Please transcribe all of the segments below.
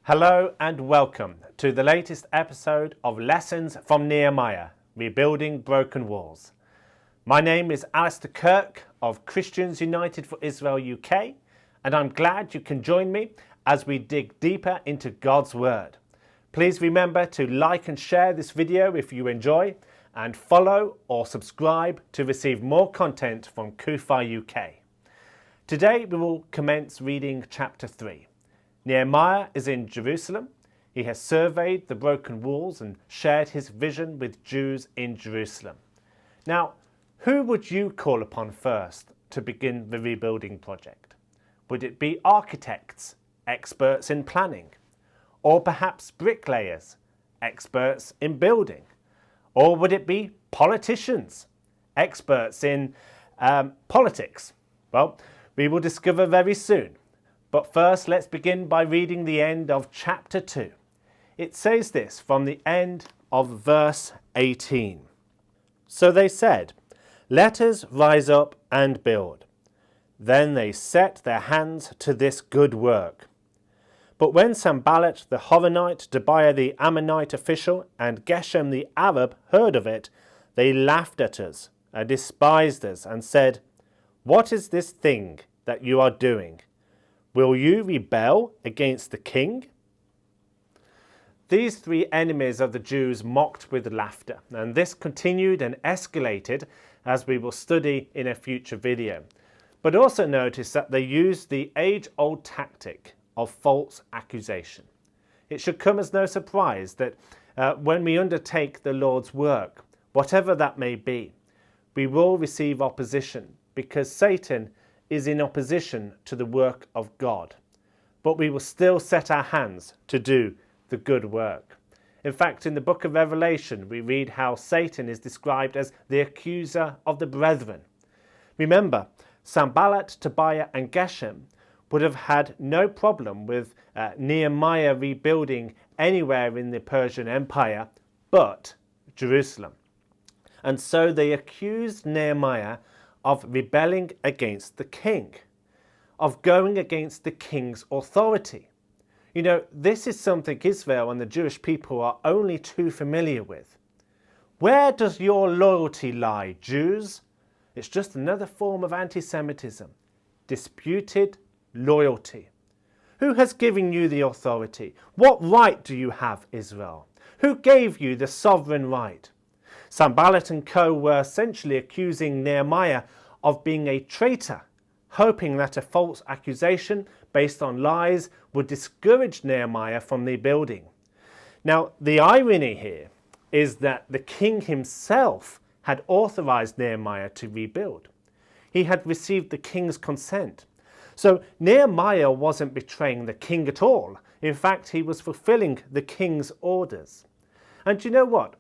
Hello and welcome to the latest episode of Lessons from Nehemiah, Rebuilding Broken Walls. My name is Alastair Kirk of Christians United for Israel UK, and I'm glad you can join me as we dig deeper into God's Word. Please remember to like and share this video if you enjoy, and follow or subscribe to receive more content from CUFI UK. Today we will commence reading chapter 3. Nehemiah is in Jerusalem. He has surveyed the broken walls and shared his vision with Jews in Jerusalem. Now, who would you call upon first to begin the rebuilding project? Would it be architects, experts in planning? Or perhaps bricklayers, experts in building? Or would it be politicians, experts in politics? Well, we will discover very soon. But first, let's begin by reading the end of chapter 2. It says this from the end of verse 18. So they said, "Let us rise up and build." Then they set their hands to this good work. But when Sanballat the Horonite, Tobiah the Ammonite official, and Geshem the Arab heard of it, they laughed at us and despised us and said, "What is this thing that you are doing? Will you rebel against the king?" These three enemies of the Jews mocked with laughter, and this continued and escalated as we will study in a future video. But also notice that they used the age-old tactic of false accusation. It should come as no surprise that when we undertake the Lord's work, whatever that may be, we will receive opposition because Satan is in opposition to the work of God. But we will still set our hands to do the good work. In fact, in the book of Revelation, we read how Satan is described as the accuser of the brethren. Remember, Sanballat, Tobiah and Geshem would have had no problem with Nehemiah rebuilding anywhere in the Persian Empire but Jerusalem. And so they accused Nehemiah of rebelling against the king, of going against the king's authority. You know, this is something Israel and the Jewish people are only too familiar with. Where does your loyalty lie, Jews? It's just another form of anti-Semitism. Disputed loyalty. Who has given you the authority? What right do you have, Israel? Who gave you the sovereign right? Sanballat and co were essentially accusing Nehemiah of being a traitor, hoping that a false accusation based on lies would discourage Nehemiah from the building. Now, the irony here is that the king himself had authorized Nehemiah to rebuild. He had received the king's consent. So Nehemiah wasn't betraying the king at all. In fact, he was fulfilling the king's orders. And you know what?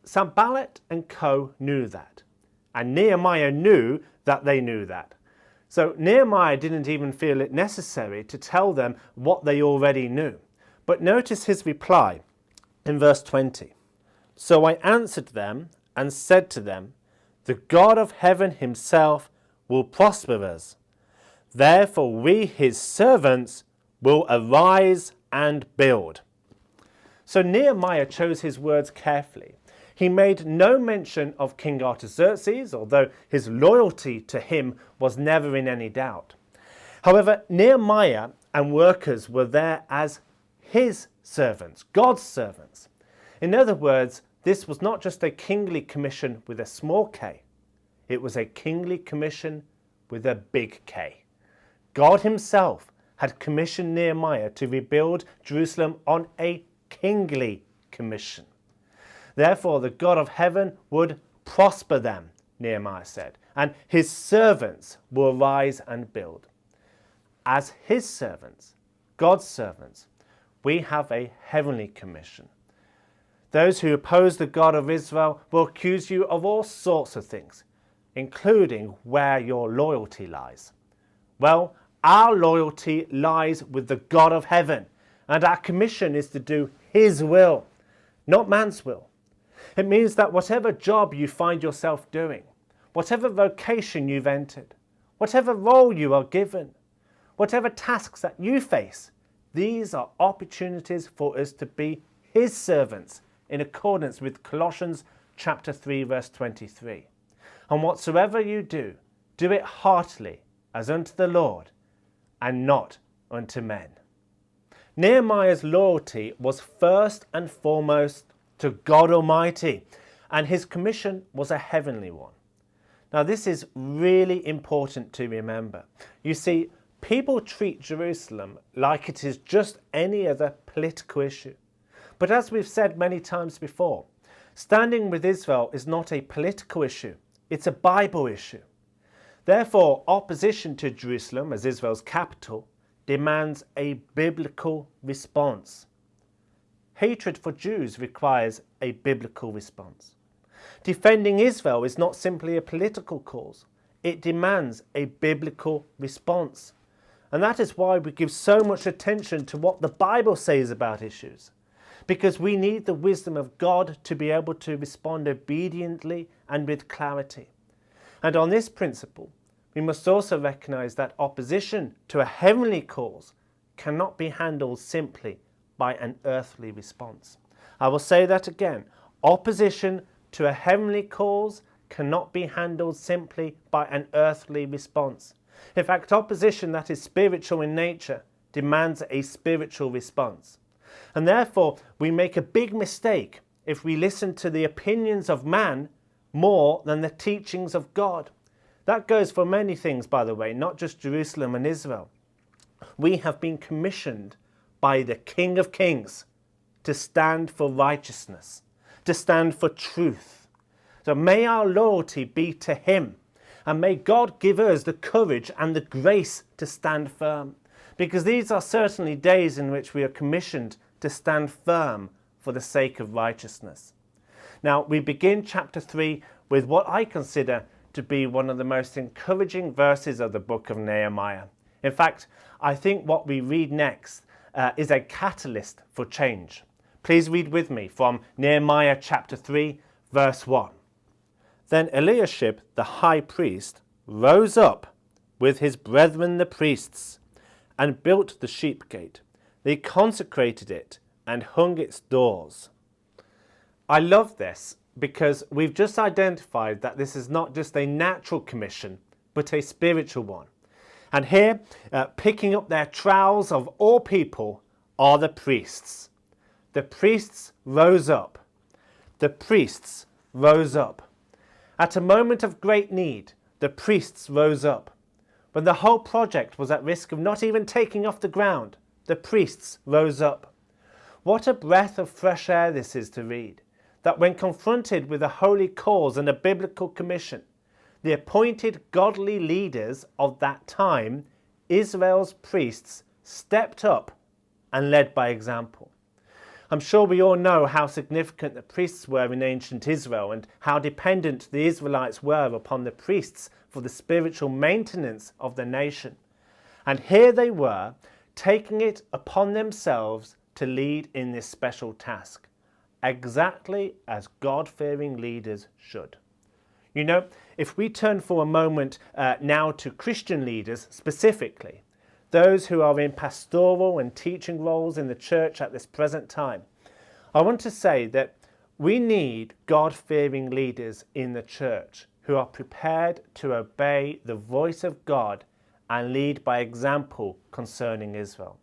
Sanballat and co knew that. And Nehemiah knew that they knew that. So Nehemiah didn't even feel it necessary to tell them what they already knew. But notice his reply in verse 20. "So I answered them and said to them, 'The God of heaven himself will prosper us. Therefore we, his servants, will arise and build.'" So Nehemiah chose his words carefully. He made no mention of King Artaxerxes, although his loyalty to him was never in any doubt. However, Nehemiah and workers were there as his servants, God's servants. In other words, this was not just a kingly commission with a small k, it was a kingly commission with a big K. God himself had commissioned Nehemiah to rebuild Jerusalem on a kingly commission. Therefore, the God of heaven would prosper them, Nehemiah said, and his servants will rise and build. As his servants, God's servants, we have a heavenly commission. Those who oppose the God of Israel will accuse you of all sorts of things, including where your loyalty lies. Well, our loyalty lies with the God of heaven, and our commission is to do his will, not man's will. It means that whatever job you find yourself doing, whatever vocation you've entered, whatever role you are given, whatever tasks that you face, these are opportunities for us to be his servants in accordance with Colossians chapter 3 verse 23. And whatsoever you do, do it heartily as unto the Lord and not unto men. Nehemiah's loyalty was first and foremost to God Almighty, and his commission was a heavenly one. Now this is really important to remember. You see, people treat Jerusalem like it is just any other political issue. But as we've said many times before, standing with Israel is not a political issue, it's a Bible issue. Therefore, opposition to Jerusalem as Israel's capital demands a biblical response. Hatred for Jews requires a biblical response. Defending Israel is not simply a political cause, it demands a biblical response. And that is why we give so much attention to what the Bible says about issues, because we need the wisdom of God to be able to respond obediently and with clarity. And on this principle, we must also recognize that opposition to a heavenly cause cannot be handled simply by an earthly response. I will say that again. Opposition to a heavenly cause cannot be handled simply by an earthly response. In fact, opposition that is spiritual in nature demands a spiritual response. And therefore, we make a big mistake if we listen to the opinions of man more than the teachings of God. That goes for many things, by the way, not just Jerusalem and Israel. We have been commissioned by the King of Kings to stand for righteousness, to stand for truth. So may our loyalty be to him, and may God give us the courage and the grace to stand firm, because these are certainly days in which we are commissioned to stand firm for the sake of righteousness. Now, we begin chapter 3 with what I consider to be one of the most encouraging verses of the book of Nehemiah. In fact, I think what we read next is a catalyst for change. Please read with me from Nehemiah chapter 3, verse 1. Then Eliashib the high priest rose up with his brethren the priests and built the sheep gate. They consecrated it and hung its doors. I love this because we've just identified that this is not just a natural commission, but a spiritual one. And here, picking up their trowels of all people are the priests. The priests rose up. The priests rose up. At a moment of great need, the priests rose up. When the whole project was at risk of not even taking off the ground, the priests rose up. What a breath of fresh air this is to read, that when confronted with a holy cause and a biblical commission, the appointed godly leaders of that time, Israel's priests, stepped up and led by example. I'm sure we all know how significant the priests were in ancient Israel and how dependent the Israelites were upon the priests for the spiritual maintenance of the nation. And here they were, taking it upon themselves to lead in this special task, exactly as God-fearing leaders should. You know, if we turn for a moment now to Christian leaders specifically, those who are in pastoral and teaching roles in the church at this present time, I want to say that we need God-fearing leaders in the church who are prepared to obey the voice of God and lead by example concerning Israel.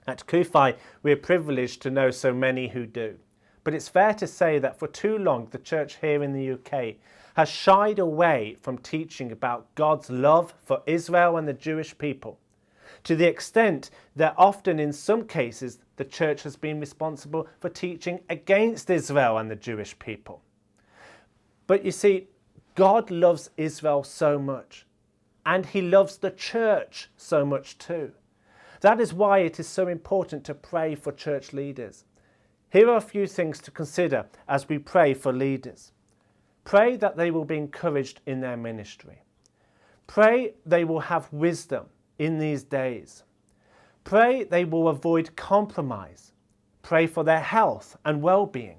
At CUFI, we are privileged to know so many who do. But it's fair to say that for too long, the church here in the UK has shied away from teaching about God's love for Israel and the Jewish people, to the extent that often in some cases the church has been responsible for teaching against Israel and the Jewish people. But you see, God loves Israel so much, and he loves the church so much too. That is why it is so important to pray for church leaders. Here are a few things to consider as we pray for leaders. Pray that they will be encouraged in their ministry. Pray they will have wisdom in these days. Pray they will avoid compromise. Pray for their health and well-being.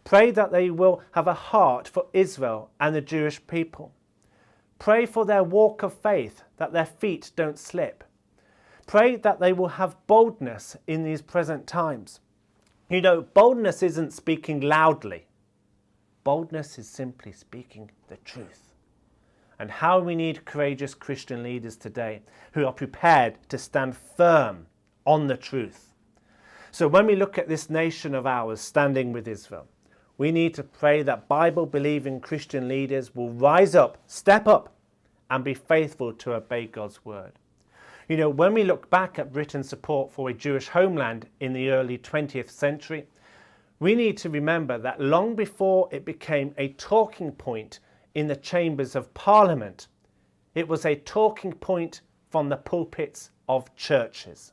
Pray that they will have a heart for Israel and the Jewish people. Pray for their walk of faith, that their feet don't slip. pray that they will have boldness in these present times. You know, boldness isn't speaking loudly. Boldness is simply speaking the truth. And how we need courageous Christian leaders today who are prepared to stand firm on the truth. So when we look at this nation of ours standing with Israel, we need to pray that Bible-believing Christian leaders will rise up, step up, and be faithful to obey God's word. You know, when we look back at Britain's support for a Jewish homeland in the early 20th century, we need to remember that long before it became a talking point in the chambers of Parliament, it was a talking point from the pulpits of churches.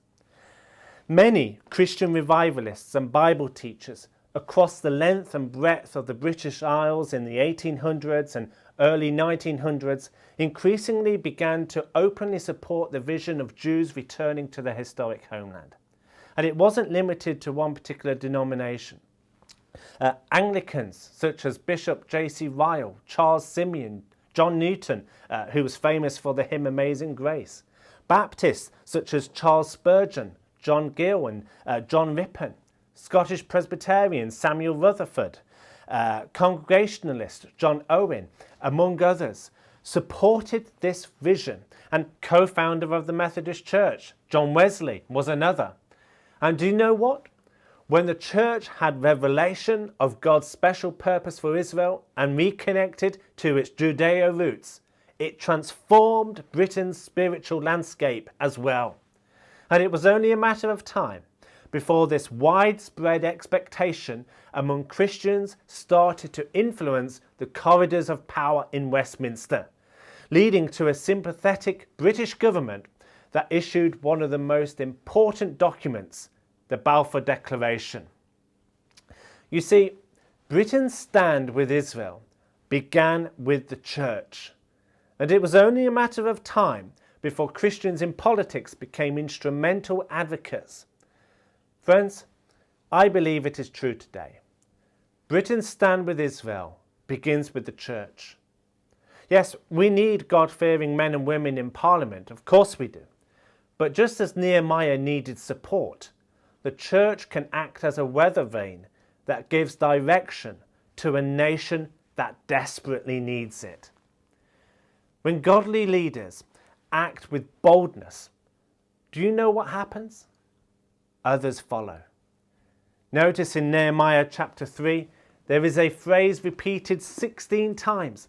Many Christian revivalists and Bible teachers across the length and breadth of the British Isles in the 1800s and early 1900s increasingly began to openly support the vision of Jews returning to their historic homeland. And it wasn't limited to one particular denomination. Anglicans such as Bishop J.C. Ryle, Charles Simeon, John Newton, who was famous for the hymn Amazing Grace. Baptists such as Charles Spurgeon, John Gill and John Ripon. Scottish Presbyterian Samuel Rutherford, Congregationalist John Owen, among others, supported this vision, and co-founder of the Methodist Church, John Wesley, was another. And do you know what? When the church had revelation of God's special purpose for Israel and reconnected to its Judeo roots, it transformed Britain's spiritual landscape as well. And it was only a matter of time before this widespread expectation among Christians started to influence the corridors of power in Westminster, leading to a sympathetic British government that issued one of the most important documents, the Balfour Declaration. You see, Britain's stand with Israel began with the church, and it was only a matter of time before Christians in politics became instrumental advocates. Friends, I believe it is true today. Britain's stand with Israel begins with the church. Yes, we need God-fearing men and women in Parliament, of course we do. But just as Nehemiah needed support, the church can act as a weather vane that gives direction to a nation that desperately needs it. When godly leaders act with boldness, do you know what happens? Others follow. Notice in Nehemiah chapter 3, there is a phrase repeated 16 times.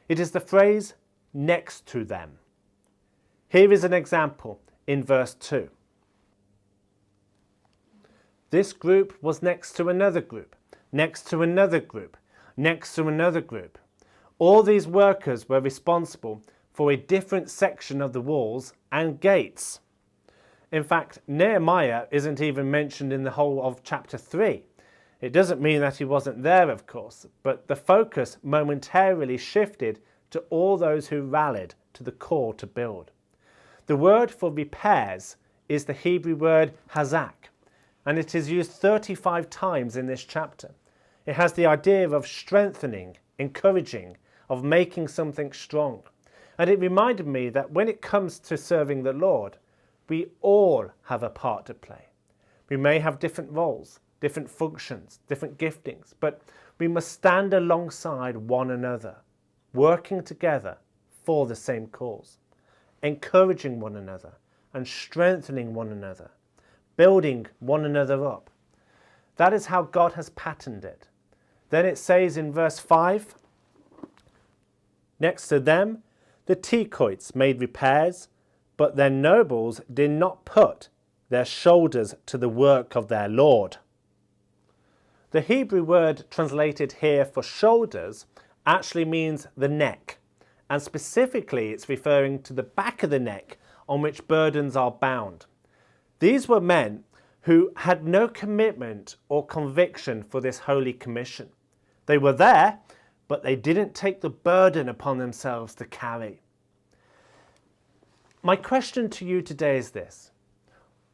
It is the phrase, next to them. Here is an example in verse 2. This group was next to another group, next to another group, next to another group. All these workers were responsible for a different section of the walls and gates. In fact, Nehemiah isn't even mentioned in the whole of chapter 3. It doesn't mean that he wasn't there, of course, but the focus momentarily shifted to all those who rallied to the call to build. The word for repairs is the Hebrew word hazak, and it is used 35 times in this chapter. It has the idea of strengthening, encouraging, of making something strong. And it reminded me that when it comes to serving the Lord, we all have a part to play. We may have different roles, different functions, different giftings, but we must stand alongside one another, working together for the same cause, encouraging one another and strengthening one another, building one another up. That is how God has patterned it. Then it says in verse 5, next to them, the Tekoites made repairs, but their nobles did not put their shoulders to the work of their Lord. The Hebrew word translated here for shoulders actually means the neck, and specifically it's referring to the back of the neck on which burdens are bound. These were men who had no commitment or conviction for this holy commission. They were there, but they didn't take the burden upon themselves to carry. My question to you today is this: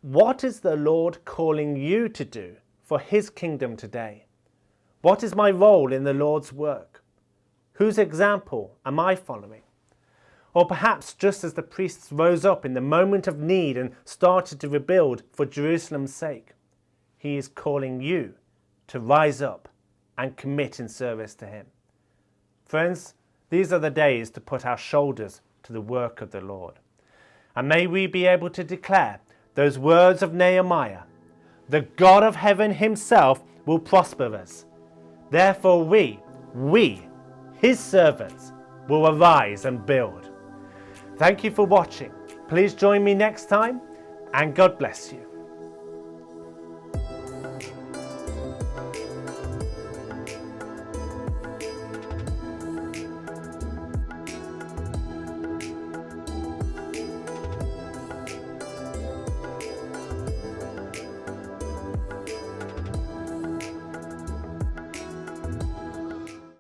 what is the Lord calling you to do for His kingdom today? What is my role in the Lord's work? Whose example am I following? Or perhaps just as the priests rose up in the moment of need and started to rebuild for Jerusalem's sake, he is calling you to rise up and commit in service to him. Friends, these are the days to put our shoulders to the work of the Lord. And may we be able to declare those words of Nehemiah: the God of heaven himself will prosper us. Therefore we, his servants, will arise and build. Thank you for watching. Please join me next time, and God bless you.